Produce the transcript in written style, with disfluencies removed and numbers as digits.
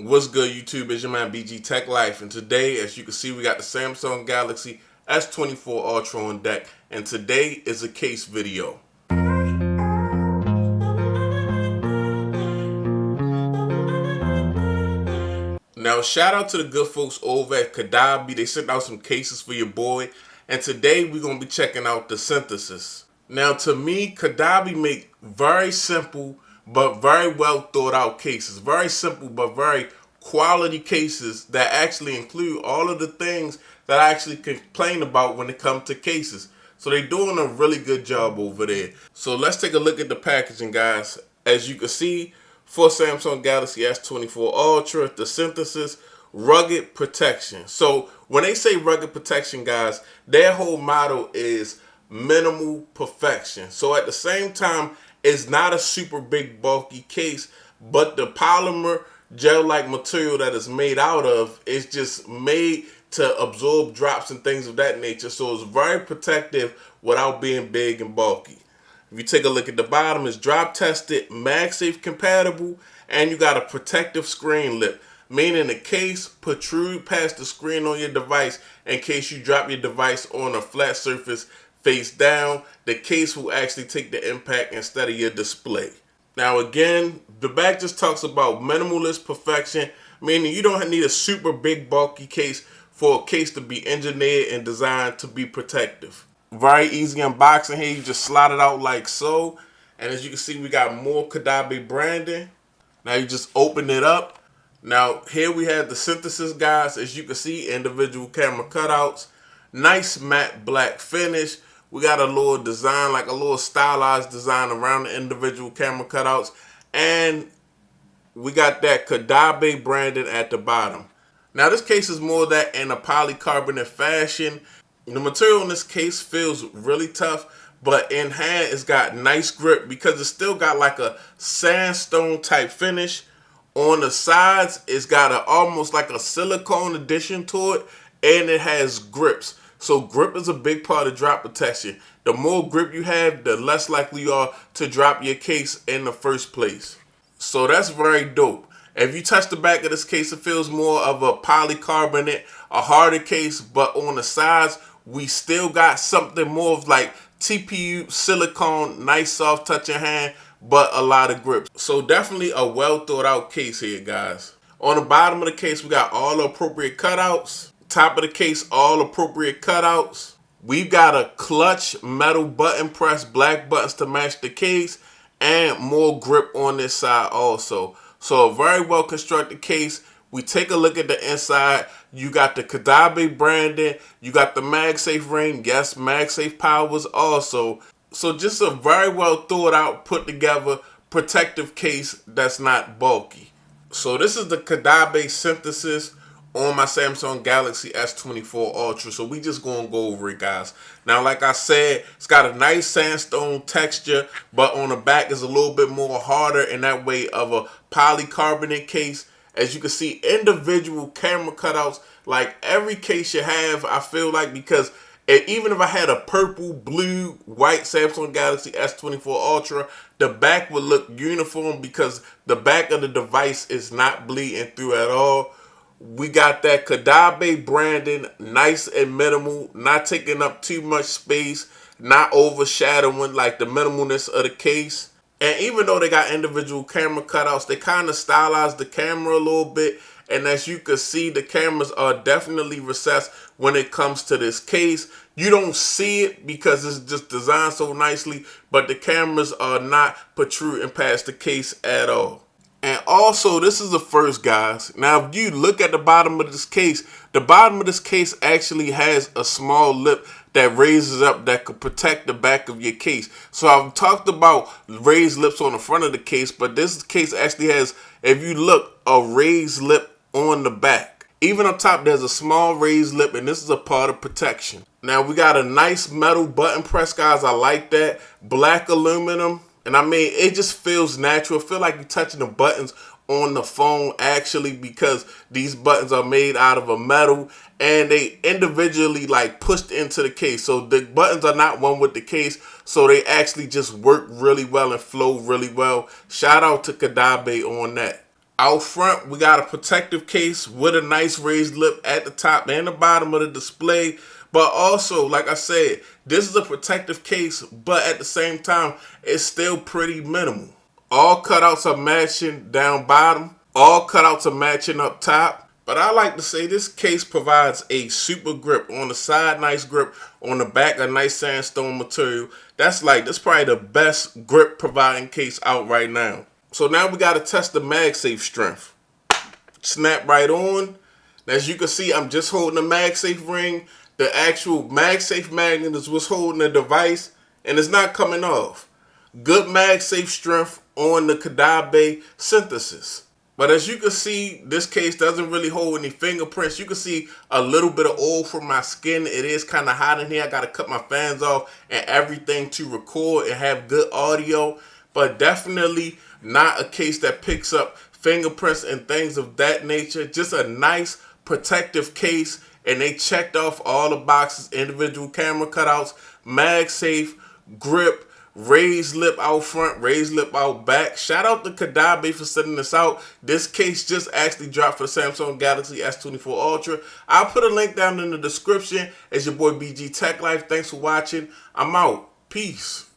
What's good, YouTube? It's your man BG Tech Life, and today, as you can see, we got the Samsung Galaxy S24 Ultra on deck, and today is a case video. Now, shout out to the good folks over at Caudabe. They sent out some cases for your boy, and today we're gonna be checking out the synthesis. Now, to me, Caudabe make very simple but very well thought out cases. Very simple but very quality cases that actually include all of the things that I actually complain about when it comes to cases. So they're doing a really good job over there. So let's take a look at the packaging, guys. As you can see, for Samsung Galaxy S24 Ultra, the synthesis, rugged protection. So when they say rugged protection, guys, their whole motto is minimal perfection. So at the same time, it's not a super big bulky case, but the polymer gel-like material that it's made out of is just made to absorb drops and things of that nature. So it's very protective without being big and bulky. If you take a look at the bottom, it's drop tested, MagSafe compatible, and you got a protective screen lip, meaning the case protrude past the screen on your device in case you drop your device on a flat surface face down. The case will actually take the impact instead of your display. Now again, the back just talks about minimalist perfection, meaning you don't need a super big bulky case for a case to be engineered and designed to be protective. Very easy unboxing here. You just slide it out like so. And as you can see, we got more Caudabe branding. Now you just open it up. Now here we have the synthesis, guys. As you can see, individual camera cutouts. Nice matte black finish. We got a little design, like a little stylized design around the individual camera cutouts. And we got that Caudabe branding at the bottom. Now this case is more that in a polycarbonate fashion. The material in this case feels really tough, but in hand it's got nice grip because it's still got like a sandstone type finish. On the sides, it's got almost like a silicone addition to it, and it has grips. So grip is a big part of drop protection. The more grip you have, the less likely you are to drop your case in the first place. So that's very dope. If you touch the back of this case, it feels more of a polycarbonate, a harder case, but on the sides, we still got something more of like TPU silicone, nice soft touch in hand, but a lot of grip. So definitely a well thought out case here, guys. On the bottom of the case, we got all the appropriate cutouts. Top of the case, all appropriate cutouts. We've got a clutch metal button press, black buttons to match the case, and more grip on this side also. So a very well constructed case. We take a look at the inside. You got the Caudabe branding. You got the MagSafe ring. Yes, MagSafe powers also. So just a very well thought out, put together protective case that's not bulky. So this is the Caudabe synthesis on my Samsung Galaxy S24 Ultra. So we just gonna go over it, guys. Now, like I said, it's got a nice sandstone texture, but on the back is a little bit more harder in that way of a polycarbonate case. As you can see, individual camera cutouts, like every case you have, I feel like, because even if I had a purple, blue, white Samsung Galaxy S24 Ultra, the back would look uniform because the back of the device is not bleeding through at all. We got that Caudabe branding, nice and minimal, not taking up too much space, not overshadowing like the minimalness of the case. And even though they got individual camera cutouts, they kind of stylized the camera a little bit. And as you can see, the cameras are definitely recessed when it comes to this case. You don't see it because it's just designed so nicely, but the cameras are not protruding past the case at all. And also, this is the first, guys. Now, if you look at the bottom of this case, the bottom of this case actually has a small lip that raises up that could protect the back of your case. So I've talked about raised lips on the front of the case, but this case actually has, if you look, a raised lip on the back. Even up top, there's a small raised lip, and this is a part of protection. Now, we got a nice metal button press, guys. I like that. Black aluminum. And I mean, it just feels natural. I feel like you're touching the buttons on the phone actually, because these buttons are made out of a metal and they individually like pushed into the case. So the buttons are not one with the case. So they actually just work really well and flow really well. Shout out to Caudabe on that. Out front, we got a protective case with a nice raised lip at the top and the bottom of the display. But also, like I said, this is a protective case, but at the same time, it's still pretty minimal. All cutouts are matching down bottom. All cutouts are matching up top. But I like to say this case provides a super grip on the side, nice grip on the back, a nice sandstone material. That's probably the best grip providing case out right now. So now we got to test the MagSafe strength. Snap right on. As you can see, I'm just holding the MagSafe ring. The actual MagSafe magnet is what's holding the device, and it's not coming off. Good MagSafe strength on the Caudabe synthesis. But as you can see, this case doesn't really hold any fingerprints. You can see a little bit of oil from my skin. It is kind of hot in here. I got to cut my fans off and everything to record and have good audio. But definitely not a case that picks up fingerprints and things of that nature. Just a nice protective case. And they checked off all the boxes. Individual camera cutouts, MagSafe, grip, raised lip out front, raised lip out back. Shout out to Caudabe for sending this out. This case just actually dropped for the Samsung Galaxy S24 Ultra. I'll put a link down in the description. It's your boy BG Tech Life. Thanks for watching. I'm out. Peace.